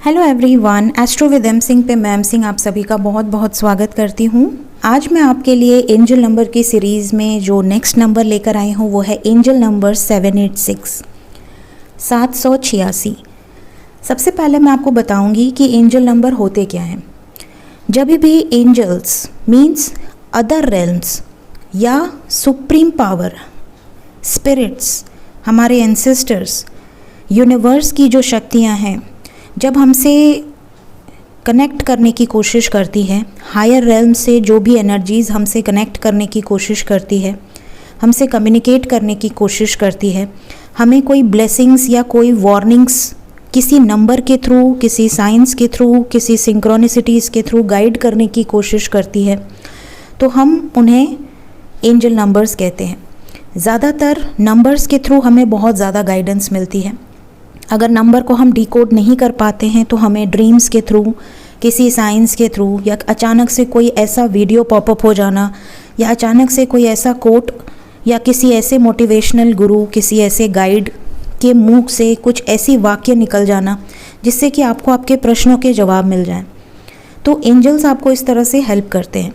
Hello everyone, astro with M Singh पे ma'am Singh आप सभी का बहुत बहुत स्वागत करती हूँ। आज मैं आपके लिए एंजल नंबर की सीरीज़ में जो नेक्स्ट नंबर लेकर आई हूँ वो है एंजल नंबर 786 786। सबसे पहले मैं आपको बताऊँगी कि एंजल नंबर होते क्या हैं। जब भी एंजल्स मीन्स अदर रेल्म्स या सुप्रीम पावर, स्पिरिट्स, हमारे एंसेस्टर्स, यूनिवर्स की जो शक्तियाँ हैं, जब हमसे कनेक्ट करने की कोशिश करती है, हायर रेल्म से जो भी एनर्जीज़ हमसे कनेक्ट करने की कोशिश करती है, हमसे कम्युनिकेट करने की कोशिश करती है, हमें कोई ब्लेसिंग्स या कोई वार्निंग्स किसी नंबर के थ्रू, किसी साइंस के थ्रू, किसी सिंक्रोनिसिटीज़ के थ्रू गाइड करने की कोशिश करती है, तो हम उन्हें एंजल नंबर्स कहते हैं। ज़्यादातर नंबर्स के थ्रू हमें बहुत ज़्यादा गाइडेंस मिलती है। अगर नंबर को हम डिकोड नहीं कर पाते हैं तो हमें ड्रीम्स के थ्रू, किसी साइंस के थ्रू, या अचानक से कोई ऐसा वीडियो पॉपअप हो जाना, या अचानक से कोई ऐसा कोट या किसी ऐसे मोटिवेशनल गुरु, किसी ऐसे गाइड के मुंह से कुछ ऐसी वाक्य निकल जाना जिससे कि आपको आपके प्रश्नों के जवाब मिल जाएं। तो एंजल्स आपको इस तरह से हेल्प करते हैं।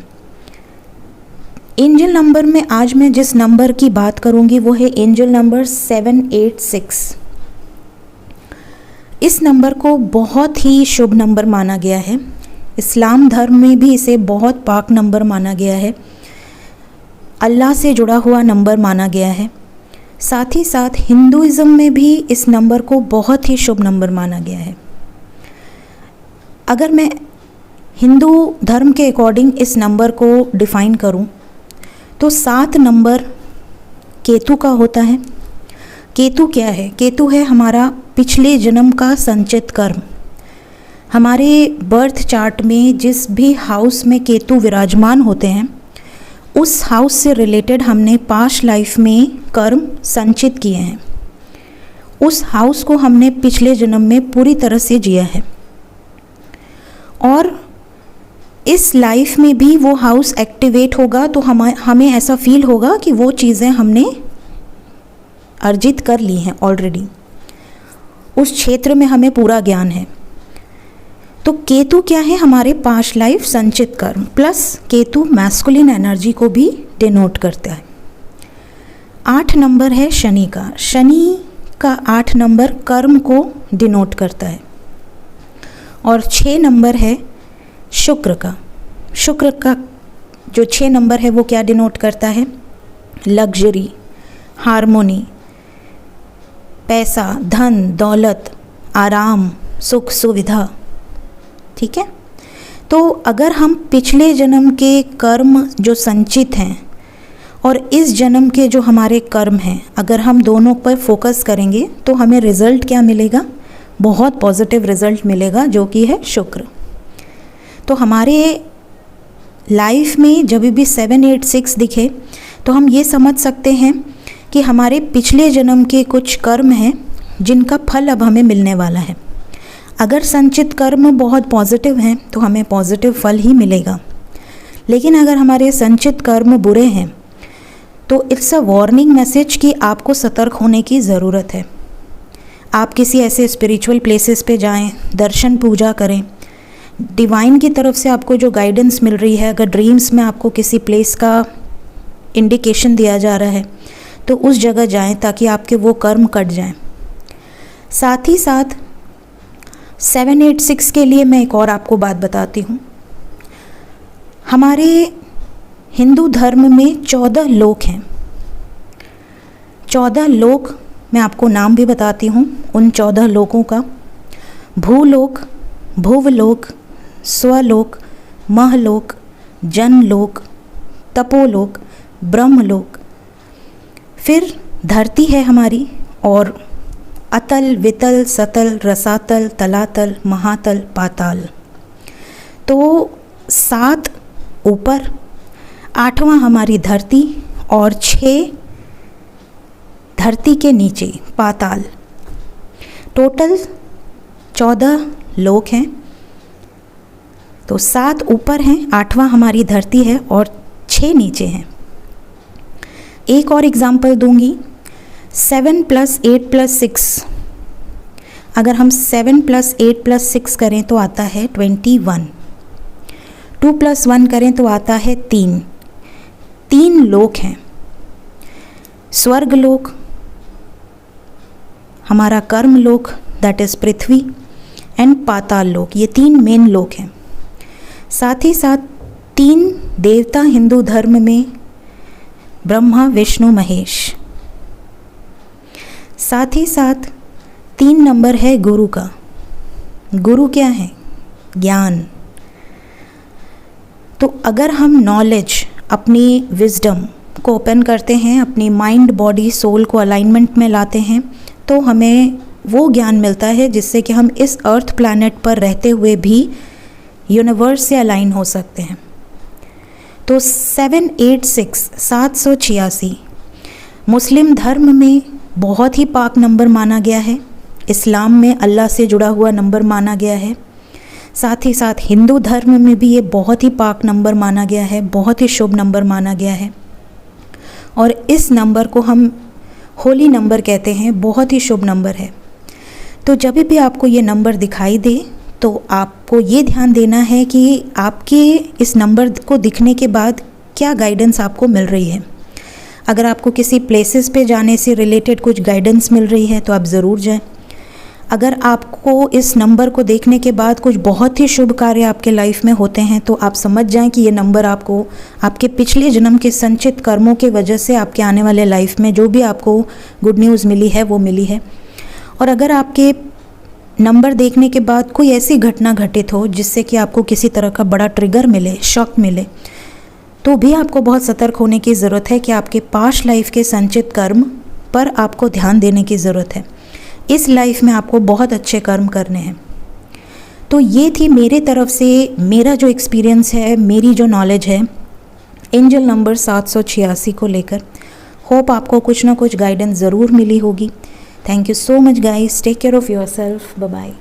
एंजल नंबर में आज मैं जिस नंबर की बात करूँगी वो है एंजल नंबर 786। इस नंबर को बहुत ही शुभ नंबर माना गया है। इस्लाम धर्म में भी इसे बहुत पाक नंबर माना गया है। अल्लाह से जुड़ा हुआ नंबर माना गया है। साथ ही साथ हिंदुइज़्म में भी इस नंबर को बहुत ही शुभ नंबर माना गया है। अगर मैं हिंदू धर्म के अकॉर्डिंग इस नंबर को डिफ़ाइन करूं तो 7 नंबर केतु का होता है। केतु क्या है? केतु है हमारा पिछले जन्म का संचित कर्म। हमारे बर्थ चार्ट में जिस भी हाउस में केतु विराजमान होते हैं उस हाउस से रिलेटेड हमने पास्ट लाइफ में कर्म संचित किए हैं। उस हाउस को हमने पिछले जन्म में पूरी तरह से जिया है और इस लाइफ में भी वो हाउस एक्टिवेट होगा तो हमें ऐसा फील होगा कि वो चीज़ें हमने अर्जित कर ली हैं ऑलरेडी। उस क्षेत्र में हमें पूरा ज्ञान है। तो केतु क्या है? हमारे पास्ट लाइफ संचित कर्म, प्लस केतु मैस्कुलिन एनर्जी को भी डिनोट करता है। 8 नंबर है शनि का। शनि का 8 नंबर कर्म को डिनोट करता है। और 6 नंबर है शुक्र का। शुक्र का जो 6 नंबर है वो क्या डिनोट करता है? लग्जरी, हार्मोनी, पैसा, धन, दौलत, आराम, सुख, सुविधा। ठीक है। तो अगर हम पिछले जन्म के कर्म जो संचित हैं और इस जन्म के जो हमारे कर्म हैं, अगर हम दोनों पर फोकस करेंगे तो हमें रिज़ल्ट क्या मिलेगा? बहुत पॉजिटिव रिज़ल्ट मिलेगा, जो कि है शुक्र। तो हमारे लाइफ में जब भी 786 दिखे तो हम ये समझ सकते हैं कि हमारे पिछले जन्म के कुछ कर्म हैं जिनका फल अब हमें मिलने वाला है। अगर संचित कर्म बहुत पॉजिटिव हैं तो हमें पॉजिटिव फल ही मिलेगा, लेकिन अगर हमारे संचित कर्म बुरे हैं तो इट्स अ वार्निंग मैसेज कि आपको सतर्क होने की ज़रूरत है। आप किसी ऐसे स्पिरिचुअल प्लेसेस पे जाएं, दर्शन पूजा करें। डिवाइन की तरफ से आपको जो गाइडेंस मिल रही है, अगर ड्रीम्स में आपको किसी प्लेस का इंडिकेशन दिया जा रहा है तो उस जगह जाएं ताकि आपके वो कर्म कट जाएं। साथ ही साथ 786 के लिए मैं एक और आपको बात बताती हूँ। हमारे हिंदू धर्म में 14 लोक हैं। 14 लोक, मैं आपको नाम भी बताती हूँ उन 14 लोकों का। भूलोक, भुवलोक, स्वलोक, महलोक, जनलोक, तपोलोक, ब्रह्मलोक। फिर धरती है हमारी, और अतल, वितल, सतल, रसातल, तलातल, महातल, पाताल। तो 7 ऊपर, 8वां हमारी धरती और 6 धरती के नीचे पाताल। टोटल 14 लोक हैं। तो 7 ऊपर हैं, 8वां हमारी धरती है और 6 नीचे हैं। एक और एग्जाम्पल दूंगी। 7 + 8 + 6 अगर हम 7 + 8 + 6 करें तो आता है 21। 2 + 1 करें तो आता है 3। 3 लोक हैं, स्वर्ग लोक, हमारा कर्म लोक दैट इज़ पृथ्वी, एंड पाताल लोक। ये 3 मेन लोक हैं। साथ ही साथ 3 देवता हिंदू धर्म में, ब्रह्मा विष्णु महेश। साथ ही साथ 3 नंबर है गुरु का। गुरु क्या है? ज्ञान। तो अगर हम नॉलेज, अपनी विजडम को ओपन करते हैं, अपनी माइंड बॉडी सोल को अलाइनमेंट में लाते हैं, तो हमें वो ज्ञान मिलता है जिससे कि हम इस अर्थ प्लैनेट पर रहते हुए भी यूनिवर्स से अलाइन हो सकते हैं। तो 786 786 मुस्लिम धर्म में बहुत ही पाक नंबर माना गया है। इस्लाम में अल्लाह से जुड़ा हुआ नंबर माना गया है। साथ ही साथ हिंदू धर्म में भी ये बहुत ही पाक नंबर माना गया है, बहुत ही शुभ नंबर माना गया है। और इस नंबर को हम होली नंबर कहते हैं, बहुत ही शुभ नंबर है। तो जब भी आपको ये नंबर दिखाई दे तो आपको ये ध्यान देना है कि आपके इस नंबर को दिखने के बाद क्या गाइडेंस आपको मिल रही है। अगर आपको किसी प्लेसेस पे जाने से रिलेटेड कुछ गाइडेंस मिल रही है तो आप ज़रूर जाएं। अगर आपको इस नंबर को देखने के बाद कुछ बहुत ही शुभ कार्य आपके लाइफ में होते हैं तो आप समझ जाएं कि ये नंबर आपको आपके पिछले जन्म के संचित कर्मों के वजह से आपके आने वाले लाइफ में जो भी आपको गुड न्यूज़ मिली है वो मिली है। और अगर आपके नंबर देखने के बाद कोई ऐसी घटना घटित हो जिससे कि आपको किसी तरह का बड़ा ट्रिगर मिले, शॉक मिले, तो भी आपको बहुत सतर्क होने की ज़रूरत है कि आपके पास्ट लाइफ के संचित कर्म पर आपको ध्यान देने की ज़रूरत है। इस लाइफ में आपको बहुत अच्छे कर्म करने हैं। तो ये थी मेरे तरफ से मेरा जो एक्सपीरियंस है, मेरी जो नॉलेज है एंजल नंबर 786 को लेकर। होप आपको कुछ ना कुछ गाइडेंस ज़रूर मिली होगी। Thank you so much guys, take care of yourself, bye bye.